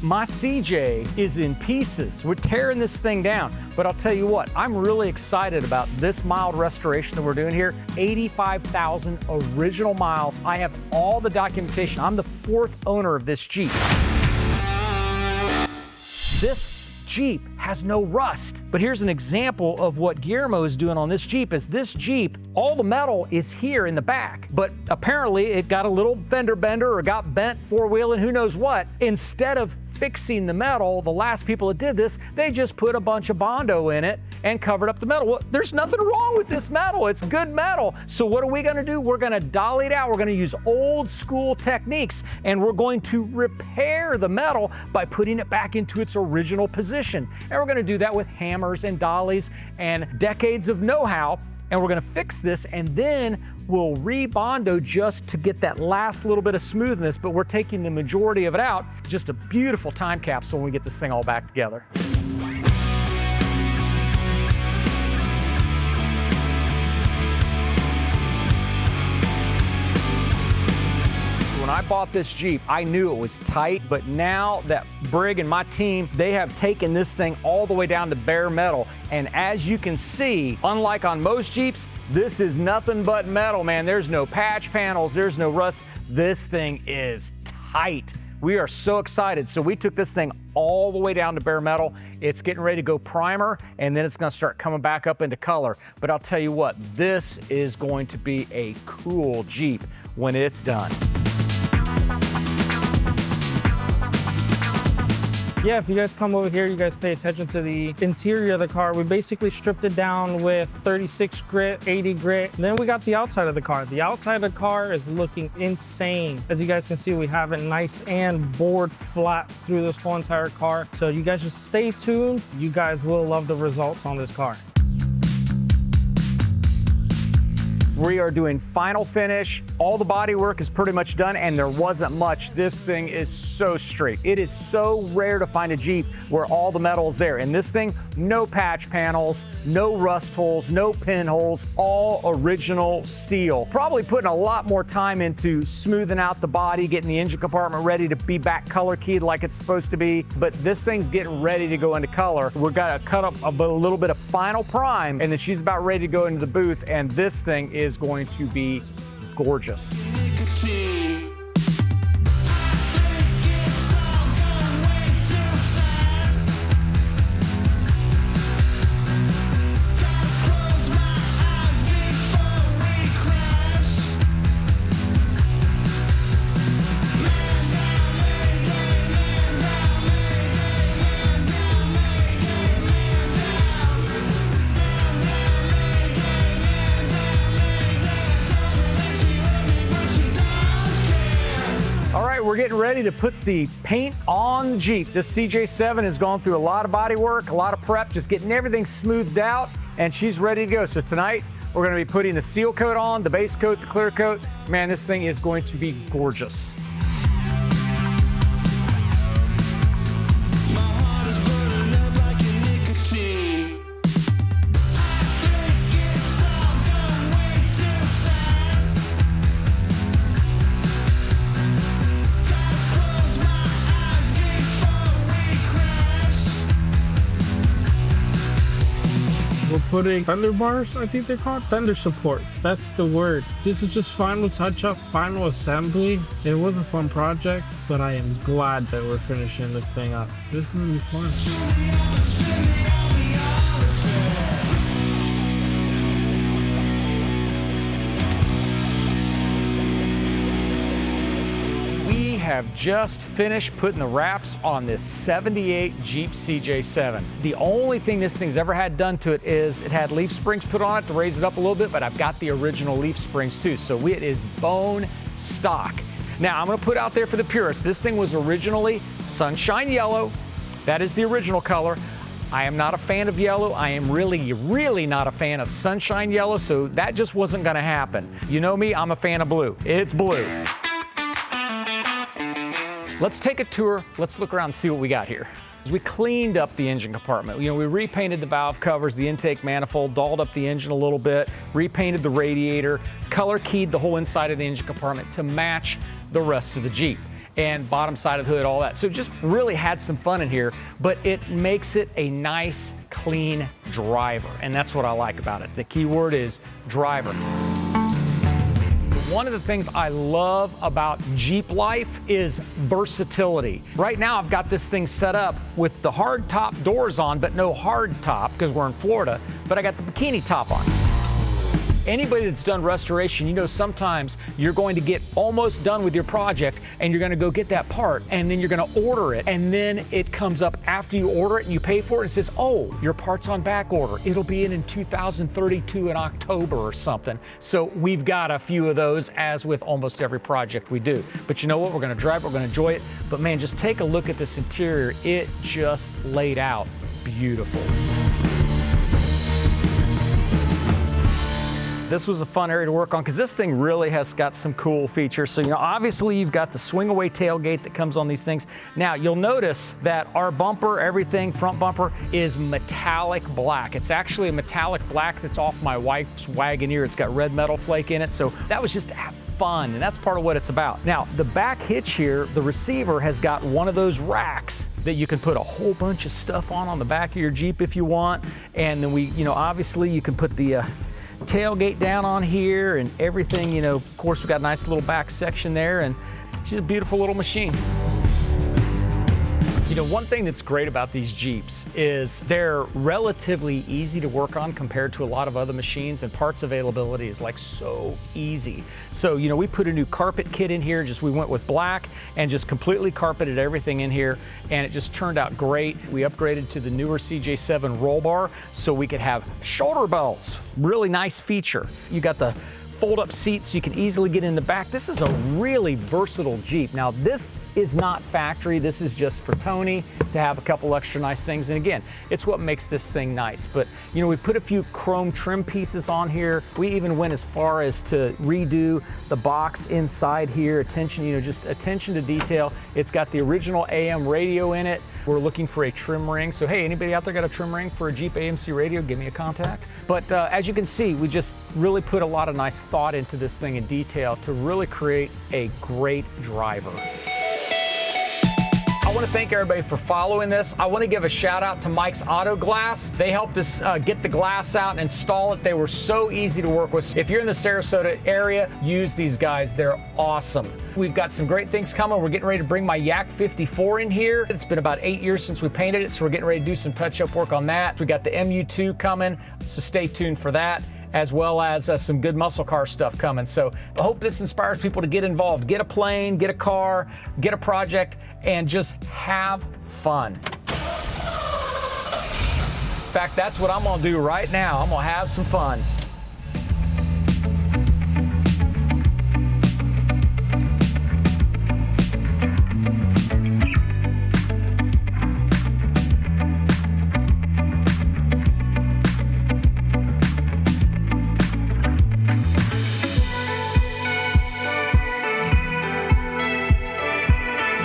My CJ is in pieces. We're tearing this thing down. But I'll tell you what, I'm really excited about this mild restoration that we're doing here. 85,000 original miles. I have all the documentation. I'm the 4th owner of this Jeep. This Jeep has no rust. But here's an example of what Guillermo is doing on this Jeep. Is this Jeep, all the metal is here in the back, but apparently it got a little fender bender or got bent four-wheeling, who knows what. Instead of fixing the metal, the last people that did this, they just put a bunch of bondo in it and covered up the metal. Well, there's nothing wrong with this metal. It's good metal. So what are we gonna do? We're gonna dolly it out. We're gonna use old school techniques, and we're going to repair the metal by putting it back into its original position. And we're gonna do that with hammers and dollies and decades of know-how. And we're gonna fix this, and then we'll re-bondo just to get that last little bit of smoothness, but we're taking the majority of it out. Just a beautiful time capsule when we get this thing all back together. When I bought this Jeep, I knew it was tight, but now that Brig and my team, they have taken this thing all the way down to bare metal. And as you can see, unlike on most Jeeps, this is nothing but metal, man. There's no patch panels, there's no rust. This thing is tight. We are so excited. So we took this thing all the way down to bare metal. It's getting ready to go primer, and then it's gonna start coming back up into color. But I'll tell you what, this is going to be a cool Jeep when it's done. Yeah, if you guys come over here, you guys pay attention to the interior of the car. We basically stripped it down with 36 grit, 80 grit. Then we got the outside of the car. The outside of the car is looking insane. As you guys can see, we have it nice and bored flat through this whole entire car. So you guys just stay tuned. You guys will love the results on this car. We are doing final finish. All the body work is pretty much done, and there wasn't much. This thing is so straight. It is so rare to find a Jeep where all the metal is there. And this thing, no patch panels, no rust holes, no pinholes, all original steel. Probably putting a lot more time into smoothing out the body, getting the engine compartment ready to be back color keyed like it's supposed to be. But this thing's getting ready to go into color. We're gonna cut up a little bit of final prime, and then she's about ready to go into the booth, and this thing is going to be gorgeous. We're getting ready to put the paint on the Jeep. This CJ7 has gone through a lot of body work, a lot of prep, just getting everything smoothed out, and she's ready to go. So tonight, we're gonna be putting the seal coat on, the base coat, the clear coat. Man, this thing is going to be gorgeous. We're putting fender bars, I think they're called. Fender supports, that's the word. This is just final touch-up, final assembly. It was a fun project, but I am glad that we're finishing this thing up. This is gonna be fun. Have just finished putting the wraps on this 78 Jeep CJ7. The only thing this thing's ever had done to it is it had leaf springs put on it to raise it up a little bit, but I've got the original leaf springs too, so it is bone stock. Now I'm gonna put out there for the purists, this thing was originally sunshine yellow. That is the original color. I am not a fan of yellow. I am really not a fan of sunshine yellow, so that just wasn't gonna happen. You know me, I'm a fan of blue. It's blue. Let's take a tour. Let's look around and see what we got here. We cleaned up the engine compartment. You know, we repainted the valve covers, the intake manifold, dolled up the engine a little bit, repainted the radiator, color keyed the whole inside of the engine compartment to match the rest of the Jeep. and bottom side of the hood, all that. So just really had some fun in here, but it makes it a nice, clean driver, and that's what I like about it. The key word is driver. One of the things I love about Jeep life is versatility. Right now I've got this thing set up with the hard top doors on, but no hard top because we're in Florida, but I got the bikini top on. Anybody that's done restoration, you know sometimes you're going to get almost done with your project and you're going to go get that part and then you're going to order it, and then it comes up after you order it and you pay for it and it says, oh, your part's on back order. It'll be in 2032 in October or something. So we've got a few of those, as with almost every project we do. But you know what? We're going to drive it, we're going to enjoy it. But man, just take a look at this interior. It just laid out beautiful. This was a fun area to work on because this thing really has got some cool features. So, you know, obviously you've got the swing away tailgate that comes on these things. Now, you'll notice that our bumper, everything, front bumper, is metallic black. It's actually a metallic black that's off my wife's Wagoneer. It's got red metal flake in it. So that was just to have fun, and that's part of what it's about. Now, the back hitch here, the receiver has got one of those racks that you can put a whole bunch of stuff on the back of your Jeep if you want. And then we, you know, obviously you can put the tailgate down on here and everything, you know. Of course, we've got a nice little back section there, and she's a beautiful little machine. You know, one thing that's great about these Jeeps is they're relatively easy to work on compared to a lot of other machines, and parts availability is like so easy. So, you know, we put a new carpet kit in here, we went with black and just completely carpeted everything in here, and it just turned out great. We upgraded to the newer CJ7 roll bar so we could have shoulder belts. Really nice feature. You got the fold-up seats, so you can easily get in the back. This is a really versatile Jeep. Now, this is not factory. This is just for Tony to have a couple extra nice things. And again, it's what makes this thing nice. But, you know, we put a few chrome trim pieces on here. We even went as far as to redo the box inside here. Attention, you know, just attention to detail. It's got the original AM radio in it. We're looking for a trim ring. So, hey, anybody out there got a trim ring for a Jeep AMC radio, give me a contact. But as you can see, we just really put a lot of nice thought into this thing in detail to really create a great driver. I want to thank everybody for following this. I want to give a shout out to Mike's Auto Glass. They helped us get the glass out and install it. They were so easy to work with. If you're in the Sarasota area, use these guys. They're awesome. We've got some great things coming. We're getting ready to bring my Yak 54 in here. It's been about 8 years since we painted it, so we're getting ready to do some touch-up work on that. We got the MU2 coming, so stay tuned for that, as well as some good muscle car stuff coming. So I hope this inspires people to get involved. Get a plane, get a car, get a project, and just have fun. In fact, that's what I'm gonna do right now. I'm gonna have some fun.